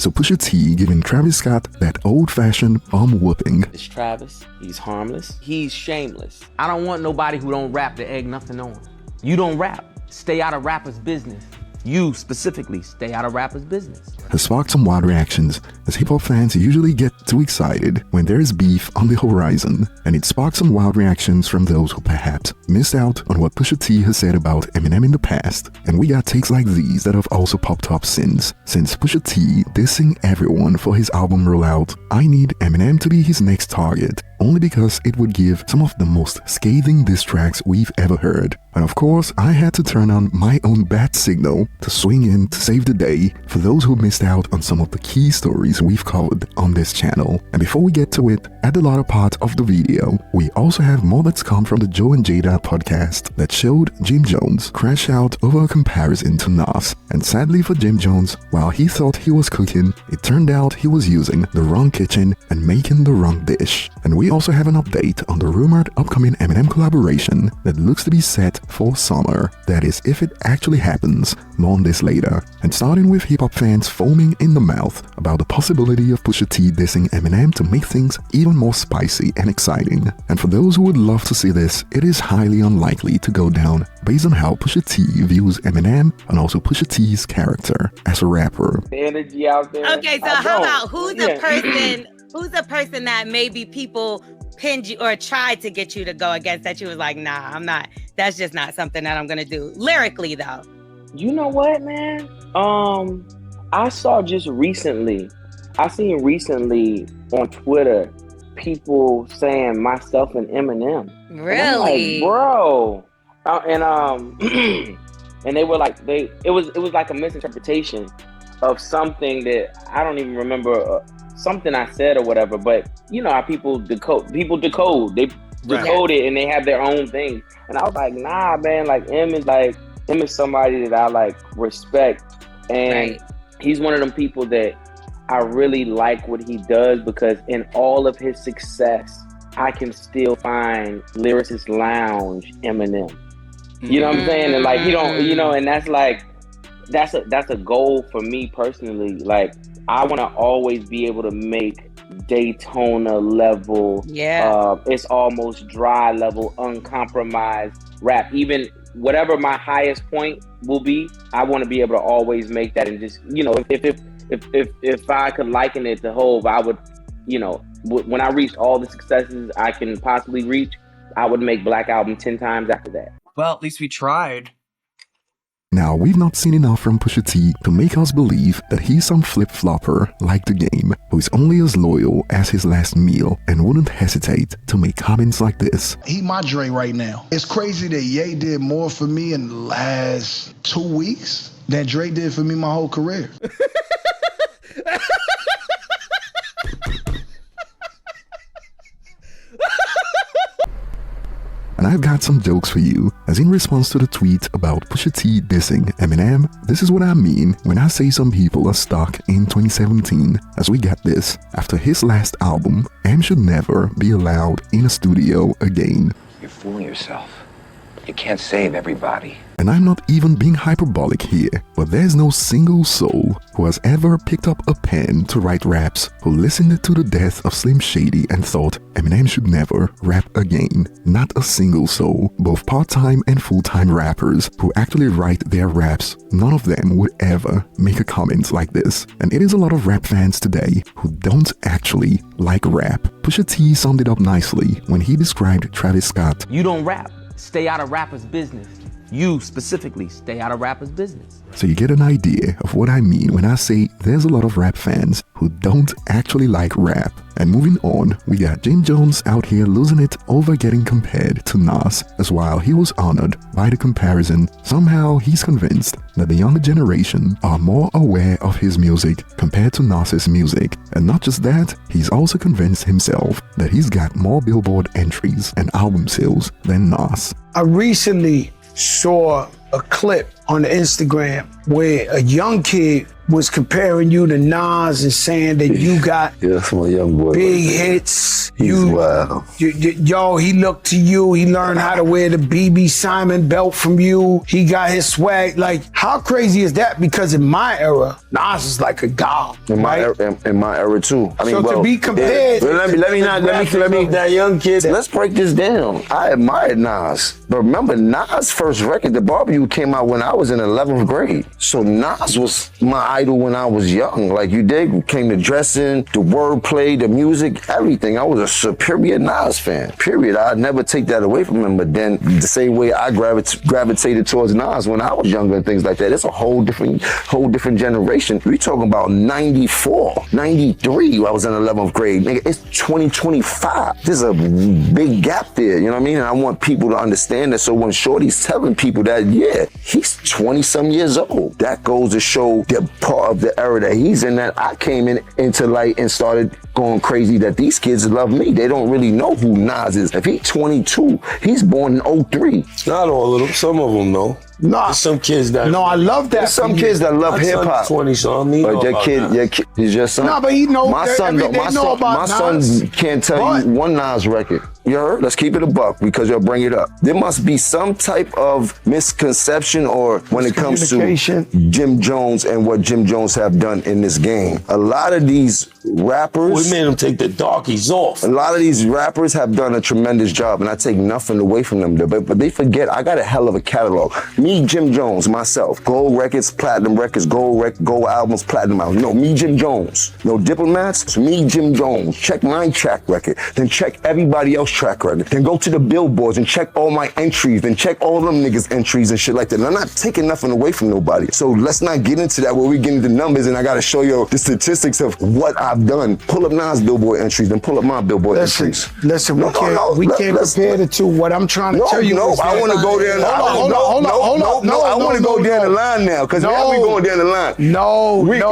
to Pusha T giving Travis Scott that old-fashioned bum whooping. It's Travis. He's harmless. He's shameless. I don't want nobody who don't rap to egg nothing on. You don't rap. Stay out of rappers' business. You specifically stay out of rappers' business. Has sparked some wild reactions, as hip-hop fans usually get too excited when there is beef on the horizon, and it sparked some wild reactions from those who perhaps missed out on what Pusha T has said about Eminem in the past, and we got takes like these that have also popped up since Pusha T dissing everyone for his album rollout. I need Eminem to be his next target, only because it would give some of the most scathing diss tracks we've ever heard. And of course, I had to turn on my own bat signal to swing in to save the day for those who missed out on some of the key stories we've covered on this channel. And before we get to it, at the latter part of the video, we also have more that's come from the Joe and Jada podcast that showed Jim Jones crash out over a comparison to Nas. And sadly for Jim Jones, while he thought he was cooking, it turned out he was using the wrong kitchen and making the wrong dish. And we also have an update on the rumored upcoming Eminem collaboration that looks to be set for summer. That is, if it actually happens. More on this later. And starting with hip-hop fans foaming in the mouth about the possibility of Pusha T dissing Eminem to make things even more spicy and exciting. And for those who would love to see this, it is highly unlikely to go down based on how Pusha T views Eminem and also Pusha T's character as a rapper. The energy out there. Okay, so how about who's the person that maybe people pinned you or tried to get you to go against that you was like, nah, I'm not, that's just not something that I'm gonna do. Lyrically though. You know what, man? I seen recently on Twitter people saying myself and Eminem. Really? Like, bro. And they were like, it was like a misinterpretation of something that I don't even remember. Something I said or whatever, but you know how people decode. They decode it and they have their own thing. And I was like, nah, man. Like Em is somebody that I like respect, and he's one of them people that I really like what he does, because in all of his success, I can still find lyricist lounge Eminem. You know what I'm saying? And like he don't, you know, and that's like that's a goal for me personally. Like I want to always be able to make Daytona level, it's almost dry level, uncompromised rap. Even whatever my highest point will be, I want to be able to always make that. And just, you know, if I could liken it to Hov, I would, you know, when I reached all the successes I can possibly reach, I would make Black Album 10 times after that. Well, at least we tried. Now, we've not seen enough from Pusha T to make us believe that he's some flip-flopper like the game, who is only as loyal as his last meal and wouldn't hesitate to make comments like this. He my Dre right now. It's crazy that Ye did more for me in the last 2 weeks than Dre did for me my whole career. And I've got some jokes for you, as in response to the tweet about Pusha T dissing Eminem, this is what I mean when I say some people are stuck in 2017, as we got this. After his last album, M should never be allowed in a studio again. You're fooling yourself. You can't save everybody. And I'm not even being hyperbolic here, but there's no single soul who has ever picked up a pen to write raps who listened to the death of Slim Shady and thought Eminem should never rap again. Not a single soul. Both part-time and full-time rappers who actually write their raps, none of them would ever make a comment like this. And it is a lot of rap fans today who don't actually like rap. Pusha T summed it up nicely when he described Travis Scott. You don't rap. Stay out of rappers' business. You specifically stay out of rappers' business. So you get an idea of what I mean when I say there's a lot of rap fans who don't actually like rap. And moving on, we got Jim Jones out here losing it over getting compared to Nas, as while he was honored by the comparison, somehow he's convinced that the younger generation are more aware of his music compared to Nas's music. And not just that, he's also convinced himself that he's got more Billboard entries and album sales than Nas. I recently saw a clip on Instagram where a young kid was comparing you to Nas and saying that you got that's my young boy. big hits. He's wild. Yo, he looked to you. He learned how to wear the BB Simon belt from you. He got his swag. Like, how crazy is that? Because in my era, Nas is like a god. In my era too. I mean, so to be compared, let me that young kid. Let's break this down. I admired Nas, but remember Nas' first record, The Barbecue, came out when I was in 11th grade. So Nas was my idol when I was young. Like you did, came to dressing, the wordplay, the music, everything. I was a superior Nas fan. Period. I'd never take that away from him. But then the same way I gravitated towards Nas when I was younger and things like that. It's a whole different generation. We talking about 94, 93. I was in 11th grade. Nigga, it's 2025. There's a big gap there. You know what I mean? And I want people to understand that. So when Shorty's telling people that, yeah, he's 20 some years old. That goes to show the part of the era that he's in, that I came into light and started going crazy, that these kids love me. They don't really know who Nas is. If he's 22, he's born in 03. Not all of them, some of them though. Nah. There's some kids that. No, I love that. There's some kids that love hip hop. 20 something. But your kid is your son. No, but he knows. My son, my son can't tell you one Nas record. You heard? Let's keep it a buck because you'll bring it up. There must be some type of misconception or when it comes to Jim Jones and what Jim Jones have done in this game. A lot of these rappers. We made them take the darkies off. A lot of these rappers have done a tremendous job, and I take nothing away from them. But they forget I got a hell of a catalog. Me, Jim Jones, myself, gold records, platinum records, gold albums, platinum albums. No, me, Jim Jones. No diplomats. It's me, Jim Jones. Check my track record. Then check everybody else's track record. Then go to the billboards and check all my entries. Then check all them niggas' entries and shit like that. And I'm not taking nothing away from nobody. So let's not get into that where we get into numbers and I gotta show you the statistics of what I've done. Pull up Nas' billboard entries, then pull up my billboard entries. Listen, we can't compare the two. What I'm trying to tell you is I want to go there. I want to go down the line now because now we going down the line.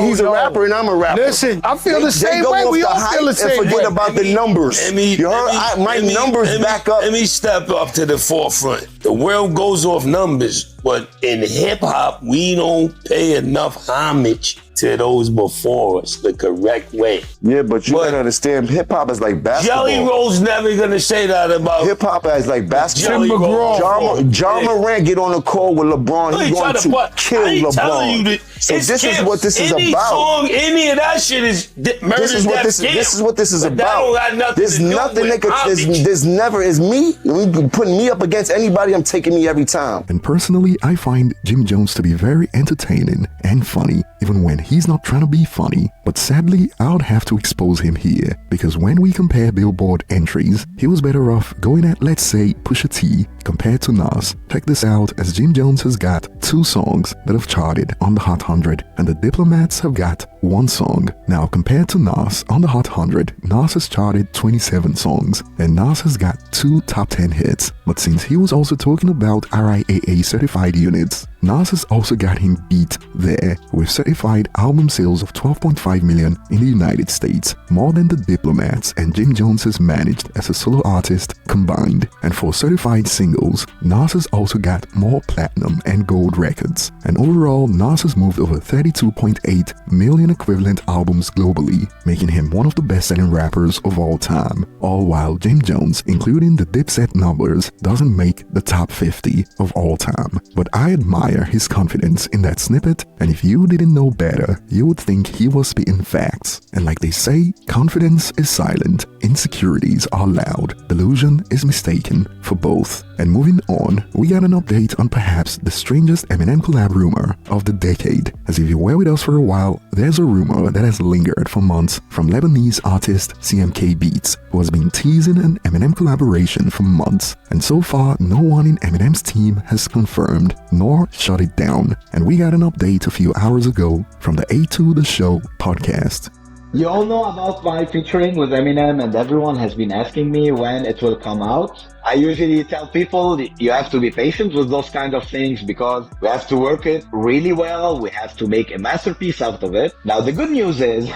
He's a rapper and I'm a rapper. Listen, I feel the same way. We all feel the same way. And forget about the numbers. My numbers back up. Let me step up to the forefront. The world goes off numbers, but in hip hop, we don't pay enough homage to those before us the correct way. Yeah, but you gotta understand, hip hop is like basketball. Jelly Roll's never gonna say that about hip hop is like basketball. John Morant get on the court with LeBron. He's going to kill LeBron. So this is what this is about. Song, any of that shit is murder. This is what this is about. There's nothing there's never is me. You putting me up against anybody, I'm taking me every time. And personally, I find Jim Jones to be very entertaining and funny, even when he's not trying to be funny. But sadly, I would have to expose him here, because when we compare Billboard entries, he was better off going at, let's say, Pusha T compared to Nas. Check this out, as Jim Jones has got 2 songs that have charted on the Hot 100, and the Diplomats have got 1 song. Now, compared to Nas, on the Hot 100, Nas has charted 27 songs, and Nas has got 2 top 10 hits. But since he was also talking about RIAA certified units, Nas has also got him beat there, with certified album sales of 12.5 million in the United States, more than the Diplomats and Jim Jones has managed as a solo artist combined. And for certified singles, Nas has also got more platinum and gold records. And overall, Nas has moved over 32.8 million equivalent albums globally, making him one of the best-selling rappers of all time. All while Jim Jones, including the Dipset numbers, doesn't make the top 50 of all time. But I admire his confidence in that snippet, and if you didn't know better, you would think he was spitting facts. And like they say, confidence is silent, insecurities are loud, delusion is mistaken for both. And moving on, we got an update on perhaps the strangest Eminem collab rumor of the decade. As if you were with us for a while, there's a rumor that has lingered for months from Lebanese artist CMK Beats, who has been teasing an Eminem collaboration for months. And so far, no one in Eminem's team has confirmed nor shut it down. And we got an update a few hours ago from the A2 The Show podcast. You all know about my featuring with Eminem, and everyone has been asking me when it will come out. I usually tell people you have to be patient with those kind of things because we have to work it really well. We have to make a masterpiece out of it. Now, the good news is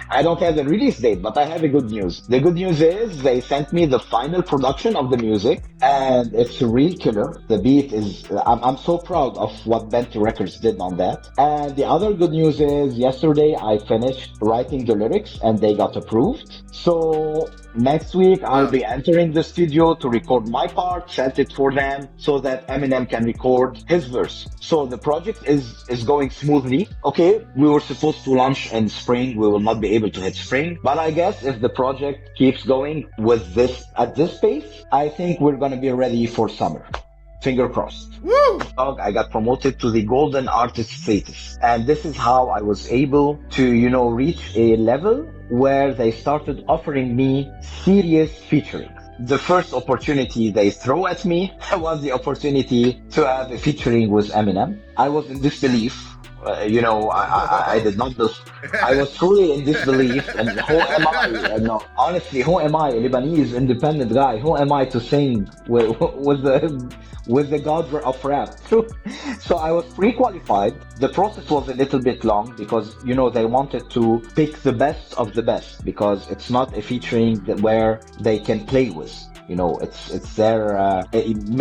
I don't have the release date, but I have a good news. The good news is they sent me the final production of the music, and it's a real killer. The beat is, I'm so proud of what Benti Records did on that. And the other good news is yesterday I finished writing the lyrics and they got approved. So next week I'll be entering the studio to record my part, send it for them so that Eminem can record his verse. So the project is going smoothly. Okay, we were supposed to launch in spring. We will not be able to hit spring, but I guess if the project keeps going with this at this pace, I think we're gonna be ready for summer. Finger crossed. Woo! I got promoted to the golden artist status. And this is how I was able to, reach a level where they started offering me serious featuring. The first opportunity they throw at me was the opportunity to have a featuring with Eminem. I was in disbelief. I did not do. I was truly in disbelief. And who am I? No, honestly, who am I? A Lebanese independent guy. Who am I to sing with the god of rap? So I was pre-qualified. The process was a little bit long because they wanted to pick the best of the best because it's not a featuring where they can play with. It's their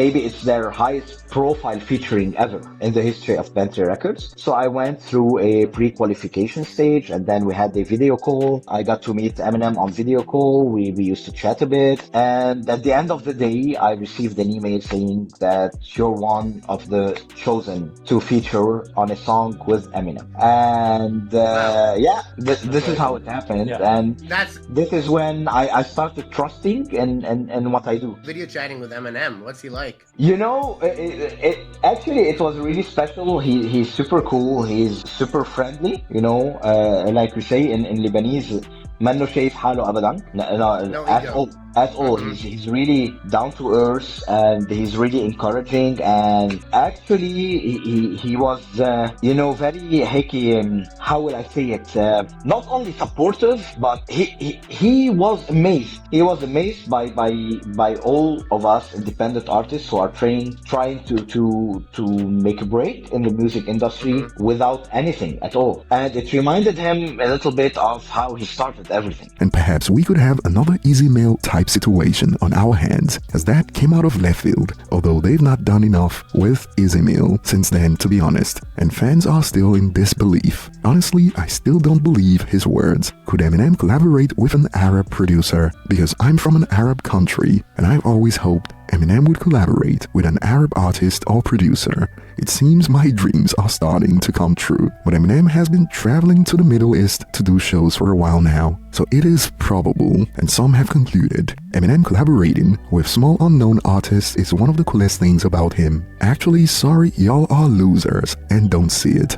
maybe it's their highest profile featuring ever in the history of Benti Records. So I went through a pre-qualification stage, and then we had a video call. I got to meet Eminem on video call. We used to chat a bit, and at the end of the day, I received an email saying that you're one of the chosen to feature on a song with Eminem. And this is how it happened, and this is when I started trusting and what I do. Video chatting with Eminem, what's he like? It was really special. He's super cool. He's super friendly. Like we say in Lebanese, منه شايف حاله أبدا. At all. He's really down to earth and he's really encouraging, and actually he was very how will I say it, not only supportive, but he was amazed. He was amazed by all of us independent artists who are trying to make a break in the music industry without anything at all. And it reminded him a little bit of how he started everything. And perhaps we could have another Easy Mail type situation on our hands, as that came out of left field, although they've not done enough with Easy Mail since then, to be honest, and fans are still in disbelief. Honestly, I still don't believe his words. Could Eminem collaborate with an Arab producer? Because I'm from an Arab country, and I've always hoped Eminem would collaborate with an Arab artist or producer. It seems my dreams are starting to come true, but Eminem has been traveling to the Middle East to do shows for a while now, so it is probable, and some have concluded, Eminem collaborating with small unknown artists is one of the coolest things about him. Actually, sorry, y'all are losers and don't see it.